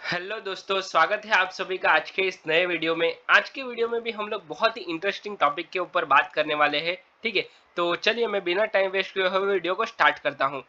Hello दोस्तों, स्वागत है आप सभी का आज के इस नए वीडियो में। आज के वीडियो में भी हम लोग बहुत ही इंटरेस्टिंग टॉपिक के ऊपर बात करने वाले हैं। ठीक है, तो चलिए मैं बिना टाइम वेस्ट किए हुए वीडियो को स्टार्ट करता हूं।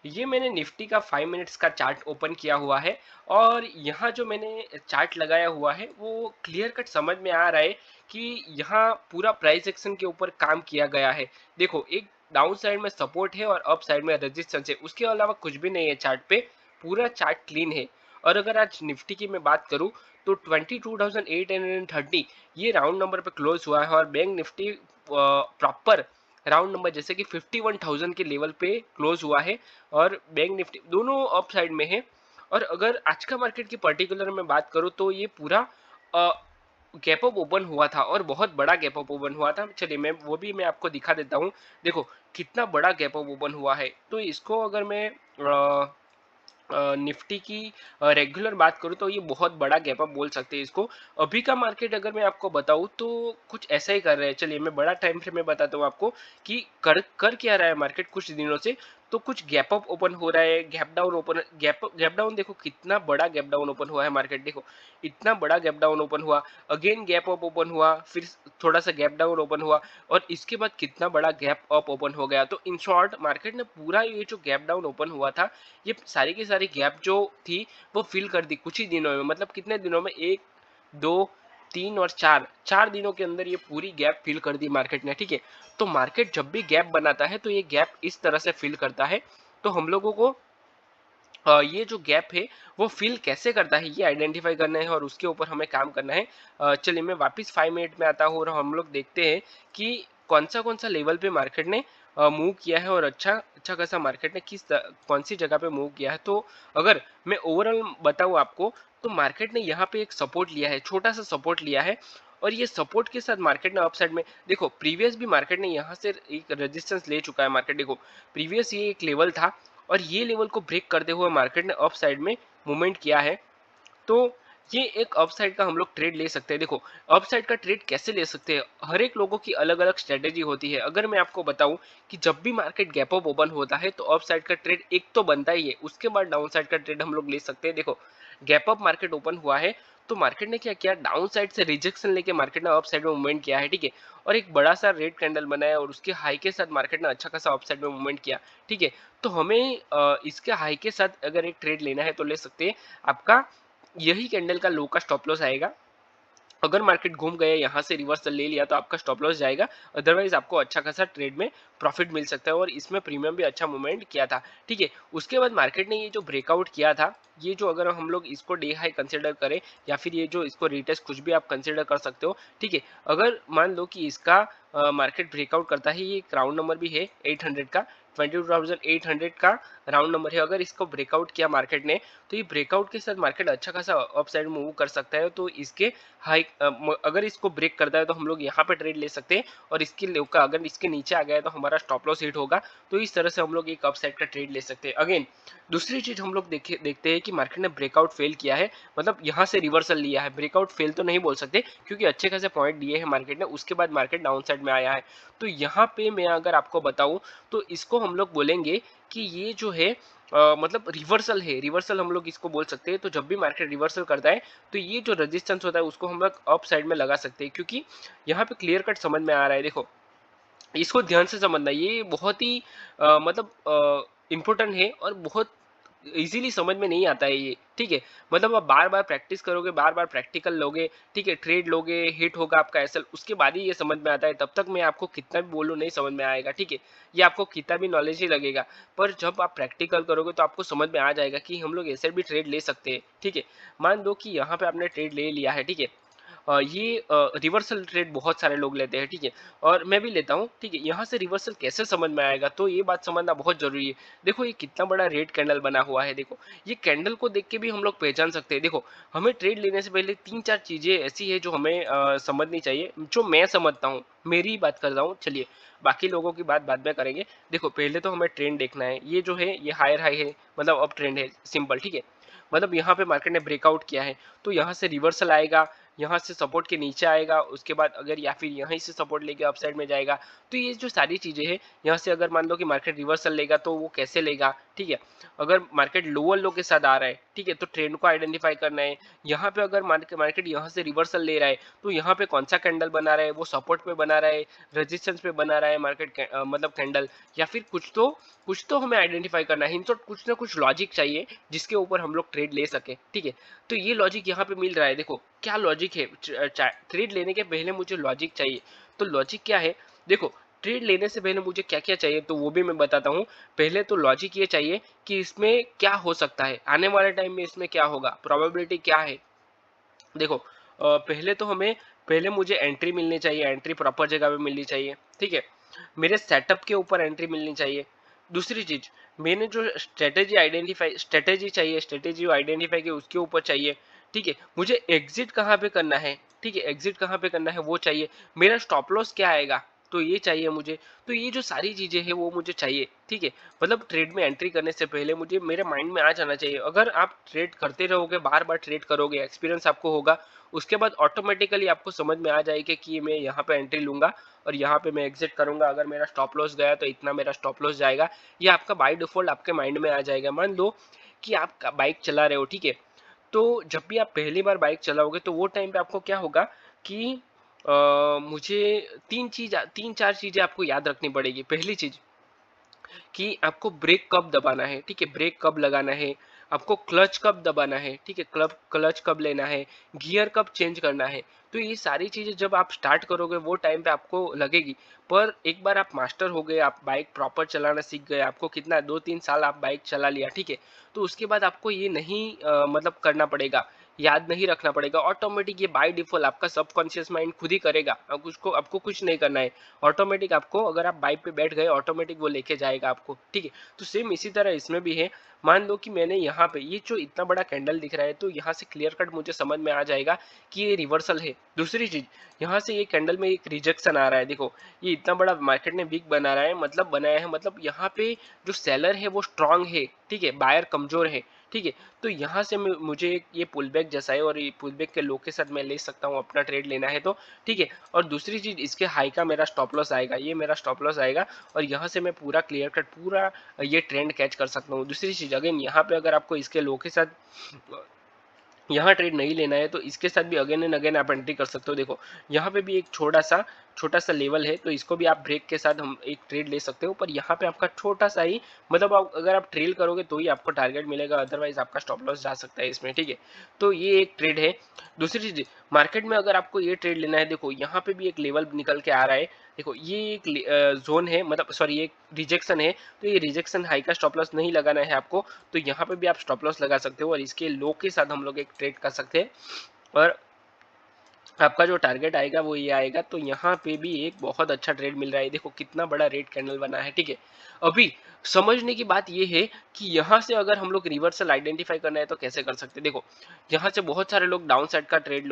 ये मैंने निफ्टी का 5 मिनट्स का चार्ट ओपन किया हुआ है और यहाँ जो मैंने चार्ट लगाया हुआ है वो क्लियर कट समझ में आ रहा है कि यहाँ पूरा प्राइस एक्शन के ऊपर काम किया गया है। देखो, एक डाउन साइड में सपोर्ट है और अप साइड में रेजिस्टेंस है, उसके अलावा कुछ भी नहीं है चार्ट पे। पूरा चार्ट क्लीन है। और अगर आज निफ्टी की मैं बात करूँ तो 22,830 ये राउंड नंबर पे क्लोज हुआ है और bank Nifty proper round number जैसे कि 51,000 के लेवल पे क्लोज हुआ है और बैंक निफ्टी दोनों अप साइड में है। और अगर आज का मार्केट की पर्टिकुलर में बात करूं तो ये पूरा गैप अप ओपन हुआ था और बहुत बड़ा गैप अप ओपन हुआ था। चलिए मैं आपको दिखा देता हूं। देखो कितना बड़ा गैप अप ओपन हुआ है। तो इसको अगर मैं निफ्टी की रेगुलर बात करूं तो ये बहुत बड़ा गैप अप बोल सकते हैं इसको। अभी का मार्केट अगर मैं आपको बताऊं तो कुछ ऐसा ही कर रहे हैं। चलिए मैं बड़ा टाइम फ्रेम में बताता हूं आपको कि कर कर क्या रहा है मार्केट कुछ दिनों से। तो कुछ गैप अप ओपन हो रहा है, gap down open, gap down. देखो कितना बड़ा गैप डाउन ओपन हुआ है मार्केट। देखो इतना बड़ा गैप डाउन ओपन हुआ, अगेन गैप अप ओपन हुआ, फिर थोड़ा सा गैप डाउन ओपन हुआ और इसके बाद कितना बड़ा गैप अप ओपन हो गया। तो इन शॉर्ट मार्केट ने पूरा ये जो गैप डाउन ओपन हुआ था, ये सारी की सारी गैप जो थी वो फिल कर दी कुछ ही दिनों में। मतलब कितने दिनों में, एक, दो, तीन और चार, चार दिनों के अंदर ये पूरी गैप फिल कर दी मार्केट ने। ठीक है, तो मार्केट जब भी गैप बनाता है तो ये गैप इस तरह से फिल करता है। तो हम लोगों को ये जो गैप है वो फिल कैसे करता है ये आइडेंटिफाई करना है और उसके ऊपर हमें काम करना है। चलिए मैं वापस 5 मिनट में आता हूँ और हम लोग देखते हैं कि कौन सा लेवल पे मार्केट ने मूव किया है और अच्छा अच्छा खासा मार्केट ने कौन सी जगह पे मूव किया है। तो अगर मैं ओवरऑल बताऊँ आपको तो मार्केट ने यहाँ पे एक सपोर्ट लिया है, छोटा सा सपोर्ट लिया है। और ये सपोर्ट के साथ मार्केट ने अपसाइड में, देखो प्रीवियस भी मार्केट ने यहाँ से एक रेजिस्टेंस ले चुका है मार्केट। देखो प्रीवियस ये एक लेवल था और ये लेवल को ब्रेक करते हुए मार्केट ने अप साइड में मूवमेंट किया है। तो ये एक अप साइड का हम लोग ट्रेड ले सकते हैं। देखो अप साइड का ट्रेड कैसे ले सकते हैं, हर एक लोगों की अलग अलग स्ट्रेटेजी होती है। अगर मैं आपको बताऊं कि जब भी मार्केट गैप अप ओपन होता है तो अप साइड का ट्रेड एक तो बनता ही है, उसके बाद डाउन साइड का ट्रेड हम लोग ले सकते हैं। देखो गैप अप मार्केट ओपन हुआ है तो मार्केट ने क्या किया, डाउन साइड से रिजेक्शन लेके मार्केट ने अप साइड में मूवमेंट किया है। ठीक है, और एक बड़ा सा रेड कैंडल बनाया और उसके हाई के साथ मार्केट ने अच्छा खासा अप साइड में मूवमेंट किया। ठीक है, तो हमें इसके हाई के साथ अगर एक ट्रेड लेना है तो ले सकते हैं। आपका यही कैंडल का लो का स्टॉप लॉस आएगा। अगर मार्केट घूम गया यहाँ से रिवर्सल ले लिया तो आपका स्टॉप लॉस जाएगा, अदरवाइज आपको अच्छा खासा ट्रेड में प्रॉफिट मिल सकता है और इसमें प्रीमियम भी अच्छा मूवमेंट किया था। ठीक है, उसके बाद मार्केट ने ये जो ब्रेकआउट किया था, ये जो अगर हम लोग इसको डे हाई कंसिडर करें या फिर ये जो इसको रिटेस्ट कुछ भी आप कंसिडर कर सकते हो। ठीक है, अगर मान लो कि इसका मार्केट ब्रेकआउट करता है, ये एक राउंड नंबर भी है 800 का, 22,800 का राउंड नंबर है। अगर इसको ब्रेकआउट किया मार्केट ने तो ये ब्रेकआउट के साथ मार्केट अच्छा खासा अपसाइड मूव कर सकता है। तो इसके हाई अगर इसको ब्रेक करता है तो हम लोग यहाँ पे ट्रेड ले सकते हैं और इसके लो का अगर इसके नीचे आ गया है तो हमारा स्टॉप लॉस हिट होगा। तो इस तरह से हम लोग एक अपसाइड का ट्रेड ले सकते हैं। अगेन दूसरी चीज हम लोग देखते हैं कि मार्केट ने ब्रेकआउट फेल किया है, मतलब यहाँ से रिवर्सल लिया है। ब्रेकआउट फेल तो नहीं बोल सकते क्योंकि अच्छे खासे पॉइंट दिए हैं मार्केट ने, उसके बाद मार्केट डाउन साइड में आया है। तो यहाँ पे मैं अगर आपको बताऊं तो इसको हम लोग बोलेंगे कि ये जो है मतलब रिवर्सल है, रिवर्सल हम लोग इसको बोल सकते हैं। तो जब भी मार्केट रिवर्सल करता है तो ये जो रेजिस्टेंस होता है उसको हम लोग अप साइड में लगा सकते हैं, क्योंकि यहाँ पे क्लियर कट समझ में आ रहा है। देखो इसको ध्यान से समझना, ये बहुत ही मतलब इम्पोर्टेंट है और बहुत इजीली समझ में नहीं आता है ये। ठीक है, मतलब आप बार बार प्रैक्टिस करोगे, बार बार प्रैक्टिकल लोगे, ठीक है, ट्रेड लोगे, हिट होगा आपका एसएल, उसके बाद ही ये समझ में आता है। तब तक मैं आपको कितना भी बोलूँ नहीं समझ में आएगा। ठीक है, ये आपको कितना भी नॉलेज ही लगेगा, पर जब आप प्रैक्टिकल करोगे तो आपको समझ में आ जाएगा कि हम लोग ऐसे भी ट्रेड ले सकते हैं। ठीक है, मान लो कि यहाँ पे आपने ट्रेड ले लिया है। ठीक है, ये रिवर्सल ट्रेड बहुत सारे लोग लेते हैं। ठीक है, और मैं भी लेता हूँ। ठीक है, यहाँ से रिवर्सल कैसे समझ में आएगा, तो ये बात समझना बहुत जरूरी है। देखो ये कितना बड़ा रेड कैंडल बना हुआ है। देखो ये कैंडल को देख के भी हम लोग पहचान सकते हैं। देखो हमें ट्रेड लेने से पहले तीन चार चीजें ऐसी है जो हमें समझनी चाहिए, जो मैं समझता हूँ, मेरी ही बात कर रहा हूँ। चलिए बाकी लोगों की बात बाद में करेंगे। देखो पहले तो हमें ट्रेंड देखना है, ये जो है ये हायर हाई है, मतलब अब ट्रेंड है, सिंपल। ठीक है, मतलब यहाँ पे मार्केट ने ब्रेकआउट किया है तो यहाँ से रिवर्सल आएगा, यहाँ से सपोर्ट के नीचे आएगा, उसके बाद अगर या फिर यहीं से सपोर्ट लेके अपसाइड में जाएगा। तो ये जो सारी चीजें हैं, यहाँ से अगर मान लो कि मार्केट रिवर्सल लेगा तो वो कैसे लेगा, ठीक है। अगर मार्केट लोअर लो के साथ आ रहा है, ठीक है, तो ट्रेंड को आइडेंटिफाई करना है। यहाँ पे अगर मार्केट यहाँ से रिवर्सल ले रहा है तो यहाँ पे कौन सा कैंडल बना रहा है, वो सपोर्ट पे बना रहा है, रेजिस्टेंस पे बना रहा है मार्केट मतलब कैंडल, या फिर कुछ तो हमें आइडेंटिफाई करना है। इन शॉर्ट कुछ ना कुछ लॉजिक चाहिए जिसके ऊपर हम लोग ट्रेड ले सके, ठीक है। तो ये लॉजिक यहाँ पे मिल रहा है। देखो क्या लॉजिक है, ट्रेड लेने के पहले मुझे लॉजिक चाहिए। तो लॉजिक क्या है, देखो ट्रेड लेने से पहले मुझे क्या क्या चाहिए तो वो भी मैं बताता हूँ। पहले तो लॉजिक ये चाहिए कि इसमें क्या हो सकता है, आने वाले टाइम में इसमें क्या होगा, प्रोबेबिलिटी क्या है। देखो पहले मुझे एंट्री मिलनी चाहिए, एंट्री प्रॉपर जगह पे मिलनी चाहिए, ठीक है। मेरे सेटअप के ऊपर एंट्री मिलनी चाहिए। दूसरी चीज, मैंने जो स्ट्रेटेजी चाहिए, स्ट्रेटेजी आइडेंटिफाई की उसके ऊपर चाहिए, ठीक है। मुझे एग्जिट कहाँ पे करना है, ठीक है, एग्जिट कहाँ पे करना है वो चाहिए। मेरा स्टॉप लॉस क्या आएगा तो ये चाहिए मुझे। तो ये जो सारी चीजें हैं वो मुझे चाहिए, ठीक है। मतलब ट्रेड में एंट्री करने से पहले मुझे मेरे माइंड में आ जाना चाहिए। अगर आप ट्रेड करते रहोगे, बार बार ट्रेड करोगे, एक्सपीरियंस आपको होगा, उसके बाद ऑटोमेटिकली आपको समझ में आ जाएगा कि मैं यहाँ पे एंट्री लूंगा और यहाँ पे मैं एग्जिट करूंगा। अगर मेरा स्टॉप लॉस गया तो इतना मेरा स्टॉप लॉस जाएगा। ये आपका बाय डिफॉल्ट आपके माइंड में आ जाएगा। मान लो कि आप बाइक चला रहे हो, ठीक है। तो जब भी आप पहली बार बाइक चलाओगे तो वो टाइम पे आपको क्या होगा कि मुझे तीन चार चीजें आपको याद रखनी पड़ेगी। पहली चीज कि आपको ब्रेक कब दबाना है, ठीक है, ब्रेक कब लगाना है, आपको क्लच कब दबाना है, ठीक है, क्लच कब लेना है, गियर कब चेंज करना है। तो ये सारी चीजें जब आप स्टार्ट करोगे वो टाइम पे आपको लगेगी। पर एक बार आप मास्टर हो गए, आप बाइक प्रॉपर चलाना सीख गए, आपको कितना 2-3 साल आप बाइक चला लिया, ठीक है। तो उसके बाद आपको ये नहीं मतलब करना पड़ेगा, याद नहीं रखना पड़ेगा। ऑटोमेटिक ये बाय डिफॉल्ट आपका सबकॉन्शियस माइंड खुद ही करेगा। आपको कुछ नहीं करना है। ऑटोमेटिक आपको, अगर आप बाइक पे बैठ गए, ऑटोमेटिक वो लेके जाएगा आपको, ठीक है। तो सेम इसी तरह इसमें भी है। मान लो कि मैंने यहाँ पे ये जो इतना बड़ा कैंडल दिख रहा है तो यहाँ से क्लियर कट मुझे समझ में आ जाएगा कि ये रिवर्सल है। दूसरी चीज, यहाँ से ये कैंडल में एक रिजेक्शन आ रहा है। देखो ये इतना बड़ा मार्केट ने वीक बना रहा है, मतलब बनाया है, मतलब यहाँ पे जो सेलर है वो स्ट्रांग है, ठीक है, बायर कमजोर है, ठीक है। तो यहाँ से मुझे ये पुल बैक जैसा है और ये पुल बैक के लो के साथ मैं ले सकता हूँ अपना ट्रेड लेना है तो, ठीक है। और दूसरी चीज, इसके हाई का मेरा स्टॉप लॉस आएगा, ये मेरा स्टॉप लॉस आएगा और यहाँ से मैं पूरा क्लियर कट पूरा ये ट्रेंड कैच कर सकता हूँ। दूसरी चीज, अगेन यहाँ पे अगर आपको इसके लो के साथ यहाँ ट्रेड नहीं लेना है तो इसके साथ भी अगेन एंड अगेन आप एंट्री कर सकते हो। देखो यहाँ पे भी एक छोटा सा लेवल है तो इसको भी आप ब्रेक के साथ हम एक ट्रेड ले सकते हो। पर यहाँ पे आपका छोटा सा ही, मतलब अगर आप ट्रेल करोगे तो ही आपको टारगेट मिलेगा, अदरवाइज आपका स्टॉप लॉस जा सकता है इसमें, ठीक है। तो ये एक ट्रेड है। दूसरी चीज, मार्केट में अगर आपको ये ट्रेड लेना है, देखो यहाँ पे भी एक लेवल निकल के आ रहा है। देखो ये एक जोन है, मतलब सॉरी ये एक रिजेक्शन है। तो ये रिजेक्शन हाई का स्टॉप लॉस नहीं लगाना है आपको, तो यहाँ पे भी आप स्टॉप लॉस लगा सकते हो और इसके लो के साथ हम लोग एक ट्रेड कर सकते हैं। और आपका जो टारगेट आएगा वो ये आएगा। तो यहाँ पे भी एक बहुत अच्छा ट्रेड मिल रहा है। देखो कितना बड़ा रेड कैंडल बना है, ठीक है। अभी समझने की बात ये है कि यहाँ से अगर हम लोग रिवर्सल आइडेंटिफाई करना है तो कैसे कर सकते हैं। देखो यहाँ से बहुत सारे लोग डाउन साइड का ट्रेड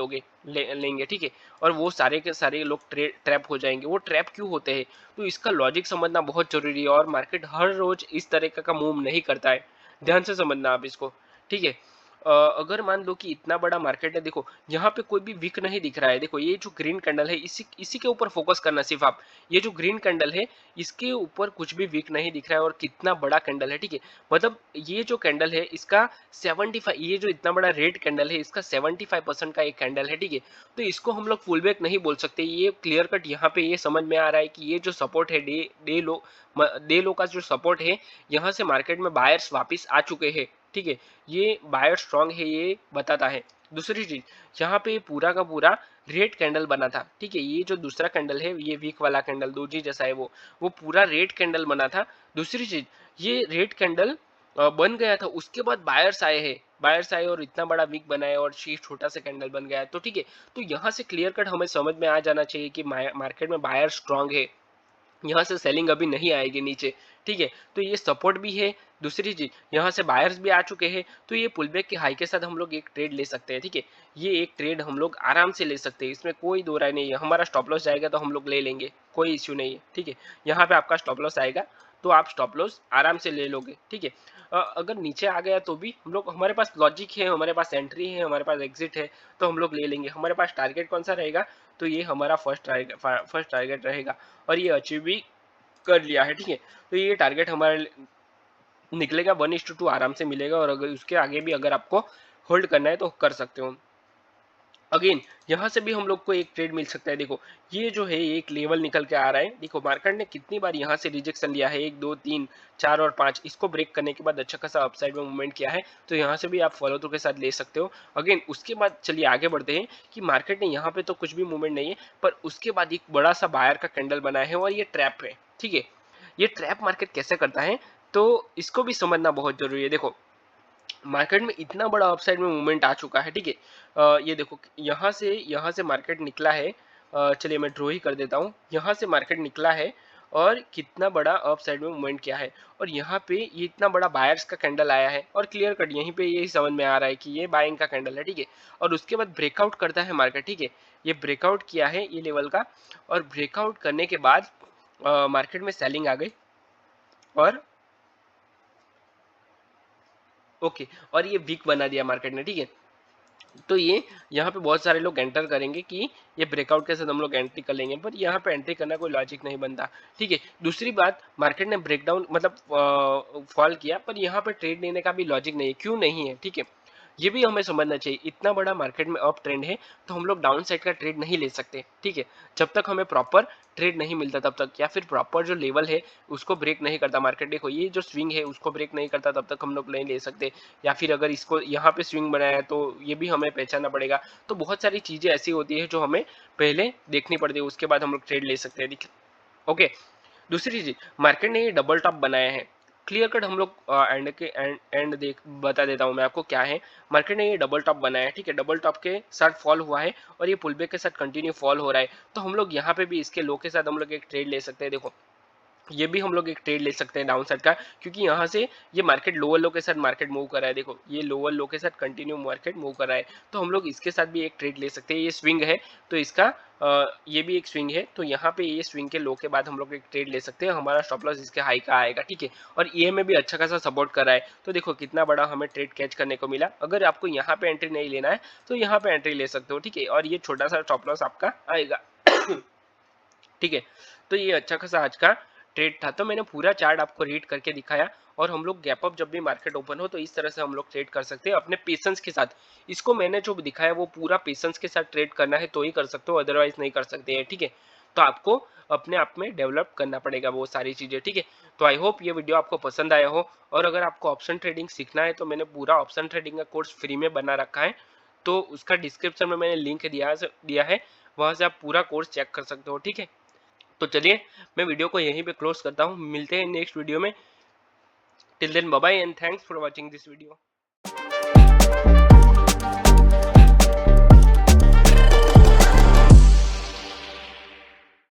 लेंगे, ठीक है, और वो सारे के सारे लोग ट्रैप हो जाएंगे। वो ट्रैप क्यों होते हैं तो इसका लॉजिक समझना बहुत जरूरी है। और मार्केट हर रोज इस तरह का मूव नहीं करता है, ध्यान से समझना आप इसको, ठीक है। अगर मान लो कि इतना बड़ा मार्केट है, देखो यहाँ पे कोई भी वीक नहीं दिख रहा है। देखो ये जो ग्रीन कैंडल है, इसी इसी के ऊपर फोकस करना सिर्फ आप। ये जो ग्रीन कैंडल है इसके ऊपर कुछ भी वीक नहीं दिख रहा है और कितना बड़ा कैंडल है, ठीक है। मतलब ये जो कैंडल है इसका 75, ये जो इतना बड़ा रेड कैंडल है इसका 75% का एक कैंडल है, ठीक है। तो इसको हम लोग पुल बैक नहीं बोल सकते। ये क्लियर कट यहाँ पे ये समझ में आ रहा है कि ये जो सपोर्ट है डे लो का जो सपोर्ट है, यहाँ से मार्केट में बायर्स वापिस आ चुके हैं, ठीक है। ये बायर स्ट्रांग है ये बताता है। दूसरी चीज, यहाँ पे पूरा का पूरा रेड कैंडल बना था, ठीक है। ये जो दूसरा कैंडल है ये वीक वाला कैंडल दोजी जैसा है, वो पूरा रेड कैंडल बना था। दूसरी चीज, ये रेड कैंडल बन गया था, उसके बाद बायर्स आए और इतना बड़ा वीक बनाया और छोटा सा कैंडल बन गया, तो ठीक है। तो यहाँ से क्लियर कट हमें समझ में आ जाना चाहिए कि मार्केट में बायर स्ट्रांग है, यहाँ से सेलिंग अभी नहीं आएगी नीचे, ठीक है। तो ये सपोर्ट भी है। दूसरी चीज, यहाँ से बायर्स भी आ चुके हैं तो ये पुलबैक के हाई के साथ हम लोग एक ट्रेड ले सकते हैं, ठीक है। ये एक ट्रेड हम लोग आराम से ले सकते हैं, इसमें कोई दो राय नहीं है। हमारा स्टॉप लॉस जाएगा तो हम लोग ले लेंगे, कोई इश्यू नहीं है, ठीक है। यहाँ पे आपका स्टॉप लॉस आएगा तो आप स्टॉप लॉस आराम से ले लोगे, ठीक है। अगर नीचे आ गया तो भी हम लोग, हमारे पास लॉजिक है, हमारे पास एंट्री है, हमारे पास एग्जिट है, तो हम लोग ले लेंगे। हमारे पास टारगेट कौन सा रहेगा, तो ये हमारा फर्स्ट टारगेट रहेगा और ये अचीव भी कर लिया है, ठीक है। तो ये टारगेट हमारे निकलेगा 1:2 आराम से मिलेगा, और अगर उसके आगे भी अगर आपको होल्ड करना है तो कर सकते हो। अगेन यहाँ से भी हम लोग को एक ट्रेड मिल सकता है। देखो ये जो है एक लेवल निकल के आ रहा है, देखो मार्केट ने कितनी बार यहाँ से रिजेक्शन लिया है, 1 2 3 4 और 5, इसको ब्रेक करने के बाद अच्छा खासा अपसाइड में मूवमेंट किया है, तो यहाँ से भी आप फॉलो थ्रू के साथ ले सकते हो। अगेन उसके बाद चलिए आगे बढ़ते हैं कि मार्केट ने यहाँ पे तो कुछ भी मूवमेंट नहीं है, पर उसके बाद एक बड़ा सा बायर का कैंडल बना है और ये ट्रैप है, ठीक है। ये ट्रैप मार्केट कैसे करता है, तो इसको भी समझना बहुत जरूरी है। देखो मार्केट में इतना बड़ा अपसाइड में मूवमेंट आ चुका है, ठीक है। ये देखो यहाँ से मार्केट निकला है। चलिए मैं ड्रॉ ही कर देता हूँ, यहाँ से मार्केट निकला है और कितना बड़ा अप साइड में मूवमेंट किया है, और यहाँ पे ये इतना बड़ा बायर्स का कैंडल आया है, और क्लियर कट यहीं पे यही समझ में आ रहा है कि ये बाइंग का कैंडल है, ठीक है। और उसके बाद ब्रेकआउट करता है मार्केट, ठीक है। ये ब्रेकआउट किया है ये लेवल का, और ब्रेकआउट करने के बाद मार्केट में सेलिंग आ गई, और ओके, और ये वीक बना दिया मार्केट ने, ठीक है। तो ये यहाँ पे बहुत सारे लोग एंटर करेंगे कि ये ब्रेकआउट के साथ हम लोग एंट्री कर लेंगे, पर यहाँ पे एंट्री करना कोई लॉजिक नहीं बनता, ठीक है। दूसरी बात, मार्केट ने ब्रेकडाउन मतलब फॉल किया, पर यहाँ पे ट्रेड लेने का भी लॉजिक नहीं है, क्यों नहीं है, ठीक है। ये भी हमें समझना चाहिए, इतना बड़ा मार्केट में अप ट्रेंड है तो हम लोग डाउन साइड का ट्रेड नहीं ले सकते, ठीक है। जब तक हमें प्रॉपर ट्रेड नहीं मिलता तब तक, या फिर प्रॉपर जो लेवल है उसको ब्रेक नहीं करता मार्केट, देखो ये जो स्विंग है उसको ब्रेक नहीं करता तब तक हम लोग नहीं ले सकते। या फिर अगर इसको यहाँ पे स्विंग बनाया है तो ये भी हमें पहचानना पड़ेगा। तो बहुत सारी चीजें ऐसी होती है जो हमें पहले देखनी पड़ती है, उसके बाद हम लोग ट्रेड ले सकते हैं, ओके। दूसरी चीज, मार्केट ने ये डबल टॉप बनाया है, क्लियर कट हम लोग एंड के एंड देख बता देता हूँ मैं आपको क्या है। मार्केट ने ये डबल टॉप बनाया है, ठीक है। डबल टॉप के साथ फॉल हुआ है और ये पुलबैक के साथ कंटिन्यू फॉल हो रहा है, तो हम लोग यहाँ पे भी इसके लो के साथ हम लोग एक ट्रेड ले सकते हैं। देखो ये भी हम लोग एक ट्रेड ले सकते हैं डाउन साइड का, क्योंकि यहाँ से ये मार्केट लोअर लो के साथ मार्केट मूव कर रहा है, देखो ये लोअर लो के साथ कंटिन्यू मार्केट मूव कर रहा है, तो हम लोग इसके साथ भी एक ट्रेड ले सकते हैं। ये स्विंग है तो इसका ये भी एक स्विंग है, तो यहाँ पे ये स्विंग के लो के बाद हम लोग एक ट्रेड ले सकते हैं, हमारा स्टॉप लॉस इसके हाई का आएगा, ठीक है। और ये में भी अच्छा खासा सपोर्ट कर रहा है, तो देखो कितना बड़ा हमें ट्रेड कैच करने को मिला। अगर आपको यहाँ पे एंट्री नहीं लेना है तो यहाँ पे एंट्री ले सकते हो, ठीक है। और ये छोटा सा स्टॉप लॉस आपका आएगा ठीक है। तो ये अच्छा खासा आज का ट्रेड था, तो मैंने पूरा चार्ट आपको रीड करके दिखाया, और हम लोग गैप अप जब भी मार्केट ओपन हो तो इस तरह से हम लोग ट्रेड कर सकते हैं अपने पेशेंस के साथ। इसको मैंने जो दिखाया वो पूरा पेशेंस के साथ ट्रेड करना है तो ही कर सकते हो, अदरवाइज नहीं कर सकते हैं, ठीक है। तो आपको अपने आप में डेवलप करना पड़ेगा वो सारी चीजें, ठीक है। तो आई होप ये वीडियो आपको पसंद आया हो, और अगर आपको ऑप्शन ट्रेडिंग सीखना है तो मैंने पूरा ऑप्शन ट्रेडिंग का कोर्स फ्री में बना रखा है, तो उसका डिस्क्रिप्शन में मैंने लिंक दिया है, वहां से आप पूरा कोर्स चेक कर सकते हो, ठीक है। तो चलिए मैं वीडियो को यहीं पे क्लोज करता हूँ, मिलते हैं नेक्स्ट वीडियो में। Till then bye bye and thanks for watching this video.